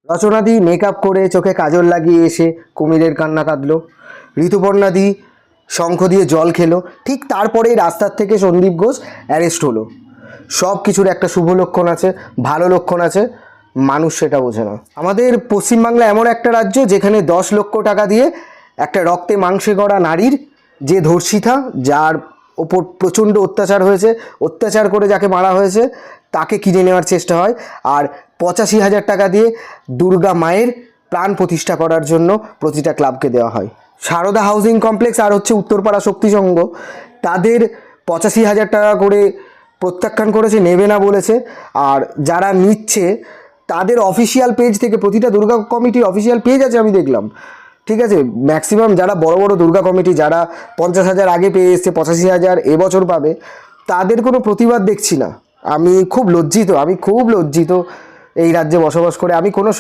রচনাদি makeup করে চোখে কাজল লাগিয়ে এসে কুমিরের কান্না কাঁদলো। ঋতুপর্ণাদি শঙ্খ দিয়ে জল খেলো। ঠিক তারপরেই রাস্তার থেকে সন্দীপ ঘোষ অ্যারেস্ট হলো। সব কিছুর একটা শুভ লক্ষণ আছে, ভালো লক্ষণ আছে, মানুষ সেটা বোঝে না। আমাদের পশ্চিমবাংলা এমন একটা রাজ্য যেখানে 10 লক্ষ টাকা দিয়ে একটা রক্তে মাংসে গড়া নারীর যে ধর্ষিতা, যার ওপর প্রচণ্ড অত্যাচার হয়েছে, অত্যাচার করে যাকে মারা হয়েছে তাকে কিনে নেওয়ার চেষ্টা হয়, আর 85,000 টাকা দিয়ে দুর্গা মায়ের প্রাণ প্রতিষ্ঠা করার জন্য প্রতিটা ক্লাবকে দেওয়া হয়। সারদা হাউজিং কমপ্লেক্স আর হচ্ছে উত্তরপাড়া শক্তি সংঘ তাদের 85,000 টাকা করে প্রত্যাখ্যান করেছে, নেবে না বলেছে। আর যারা নিচ্ছে তাদের অফিসিয়াল পেজ থেকে, প্রতিটা দুর্গা কমিটির অফিসিয়াল পেজ আছে আমি দেখলাম, ঠিক আছে, ম্যাক্সিমাম যারা বড় বড় দুর্গা কমিটি যারা 50,000 আগে পেয়ে এসছে, 85,000 এবছর পাবে, তাদের কোনো প্রতিবাদ দেখছি না। আমি খুব লজ্জিত এই রাজ্যে বসবাস করে। আমি কোনো